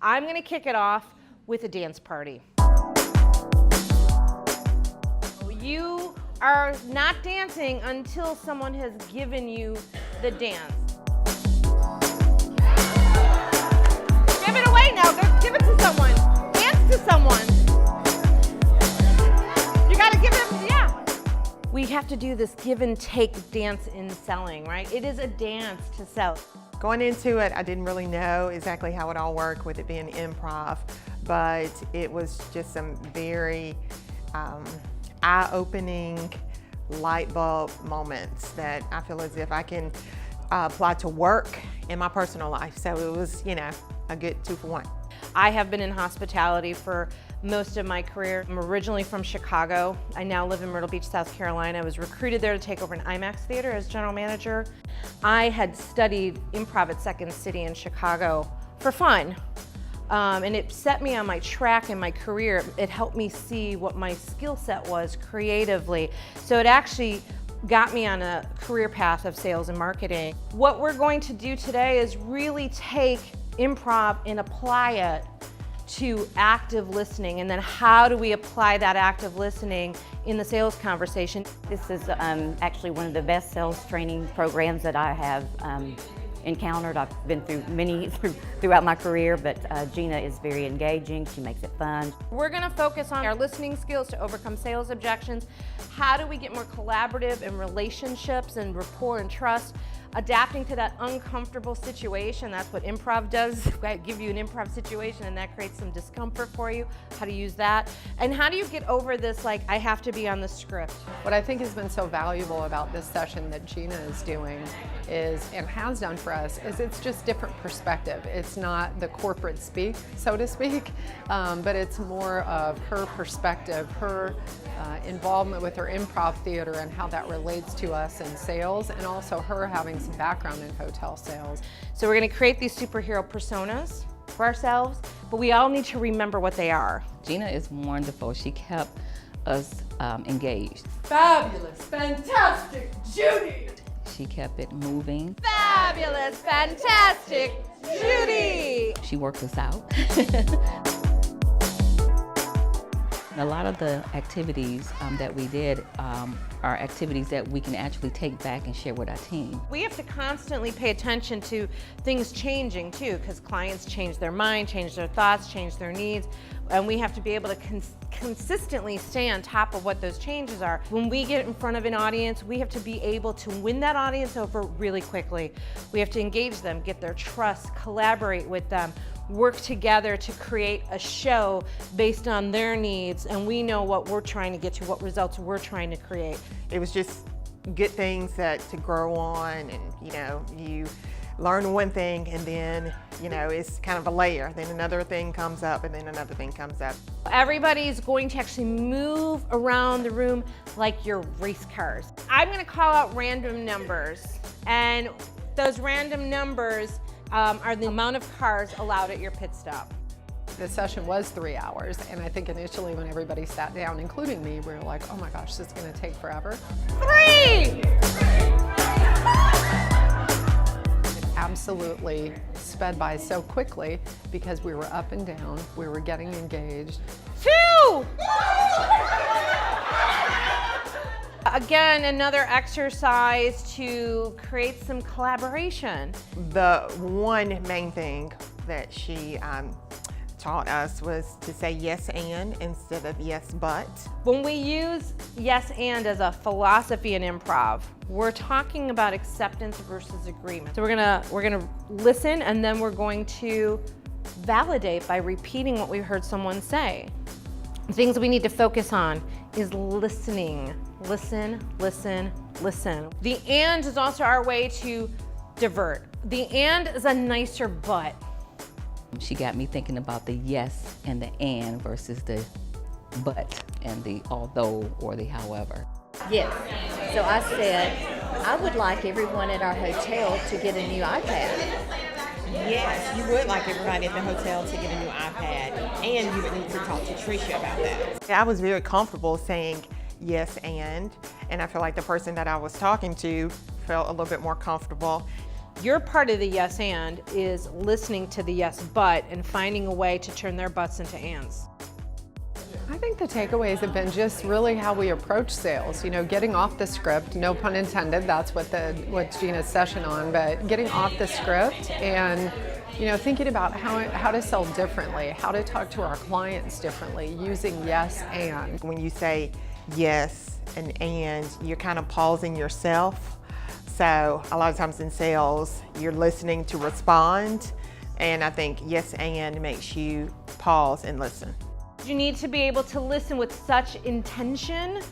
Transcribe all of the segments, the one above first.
I'm gonna kick it off with a dance party. You are not dancing until someone has given you the dance. Give it away now, go give it to someone. Dance to someone. You gotta give it, yeah. We have to do this give and take dance in selling, right? It is a dance to sell. Going into it, I didn't really know exactly how it all worked with it being improv, but it was just some very eye-opening light bulb moments that I feel as if I can apply to work in my personal life. So it was, you know, a good 2 for 1. I have been in hospitality for most of my career. I'm originally from Chicago. I now live in Myrtle Beach, South Carolina. I was recruited there to take over an IMAX theater as general manager. I had studied improv at Second City in Chicago for fun. And it set me on my track in my career. It helped me see what my skill set was creatively. So it actually got me on a career path of sales and marketing. What we're going to do today is really take improv and apply it to active listening, and then how do we apply that active listening in the sales conversation? This is actually one of the best sales training programs that I have encountered. I've been through many throughout my career, but Gina is very engaging. She makes it fun. We're gonna focus on our listening skills to overcome sales objections. How do we get more collaborative in relationships and rapport and trust? Adapting to that uncomfortable situation, that's what improv does. I give you an improv situation and that creates some discomfort for you, how to use that. And how do you get over this, like, I have to be on the script? What I think has been so valuable about this session that Gina is doing is, and has done for us, is it's just different perspective. It's not the corporate speak, so to speak, but it's more of her perspective, her involvement with her improv theater and how that relates to us in sales, and also her having some background in hotel sales. So we're gonna create these superhero personas for ourselves, but we all need to remember what they are. Gina is wonderful. She kept us engaged. Fabulous, fantastic, Judy! She kept it moving. Fabulous, fantastic, Judy! She worked us out. A lot of the activities that we did are activities that we can actually take back and share with our team. We have to constantly pay attention to things changing too, because clients change their mind, change their thoughts, change their needs, and we have to be able to consistently stay on top of what those changes are. When we get in front of an audience, we have to be able to win that audience over really quickly. We have to engage them, get their trust, collaborate with them, work together to create a show based on their needs, and we know what we're trying to get to, what results we're trying to create. It was just good things that to grow on, and you know, you learn one thing and then, you know, it's kind of a layer. Then another thing comes up and then another thing comes up. Everybody's going to actually move around the room like your race cars. I'm gonna call out random numbers, and those random numbers are the amount of cars allowed at your pit stop. The session was 3 hours, and I think initially when everybody sat down, including me, we were like, oh my gosh, this is gonna take forever. 3! It absolutely sped by so quickly because we were up and down, we were getting engaged. 2! Again, another exercise to create some collaboration. The one main thing that she taught us was to say yes and instead of yes but. When we use yes and as a philosophy in improv, we're talking about acceptance versus agreement. So we're gonna listen, and then we're going to validate by repeating what we heard someone say. The things that we need to focus on is listening. Listen, listen, listen. The and is also our way to divert. The and is a nicer but. She got me thinking about the yes and the and versus the but and the although or the however. Yes. So I said, I would like everyone at our hotel to get a new iPad. Yes, you would like everybody at the hotel to get a new iPad, and you would need to talk to Tricia about that. I was very comfortable saying yes and I feel like the person that I was talking to felt a little bit more comfortable. Your part of the yes and is listening to the yes but and finding a way to turn their buts into ands. I think the takeaways have been just really how we approach sales. You know, getting off the script, no pun intended, that's what Gina's session on, but getting off the script and, you know, thinking about how to sell differently, how to talk to our clients differently, using yes and. When you say yes and, you're kind of pausing yourself. So a lot of times in sales, you're listening to respond, and I think yes and makes you pause and listen. You need to be able to listen with such intention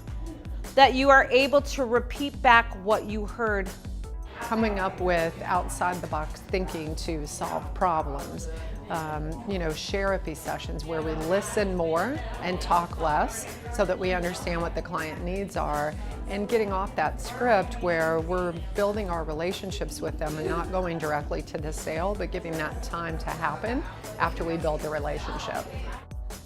that you are able to repeat back what you heard. Coming up with outside the box thinking to solve problems. You know, therapy sessions where we listen more and talk less so that we understand what the client needs are, and getting off that script where we're building our relationships with them and not going directly to the sale, but giving that time to happen after we build the relationship.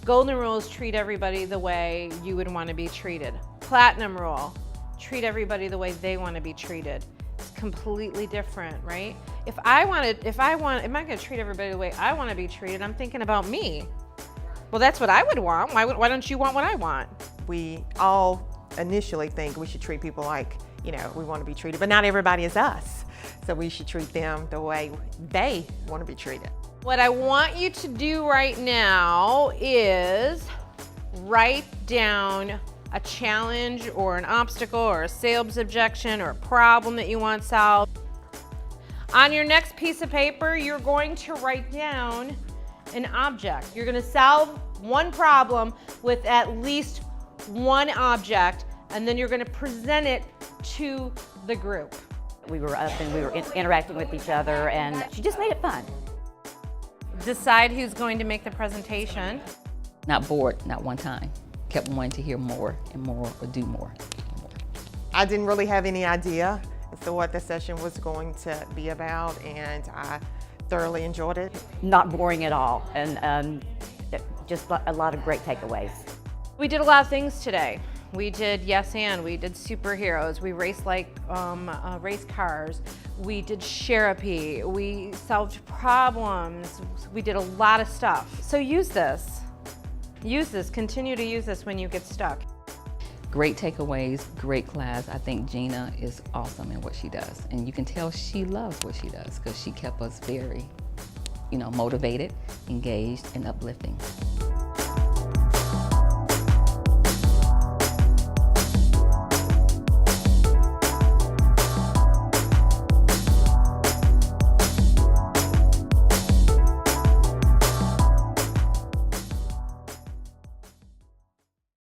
Golden rule is treat everybody the way you would want to be treated. Platinum rule, treat everybody the way they want to be treated. It's completely different, right? If am I going to treat everybody the way I want to be treated? I'm thinking about me. Well, that's what I would want. Why don't you want what I want? We all initially think we should treat people like, you know, we want to be treated, but not everybody is us. So we should treat them the way they want to be treated. What I want you to do right now is write down a challenge or an obstacle or a sales objection or a problem that you want solved. On your next piece of paper, you're going to write down an object. You're going to solve one problem with at least one object, and then you're going to present it to the group. We were up and we were interacting with each other, and she just made it fun. Decide who's going to make the presentation. Not bored, not one time. Kept wanting to hear more and more, or do more. I didn't really have any idea as to what the session was going to be about, and I thoroughly enjoyed it. Not boring at all, and just a lot of great takeaways. We did a lot of things today. We did yes and, we did superheroes, we raced like race cars, we did therapy, we solved problems, we did a lot of stuff. So use this, continue to use this when you get stuck. Great takeaways, great class. I think Gina is awesome in what she does. And you can tell she loves what she does because she kept us very, motivated, engaged, and uplifting.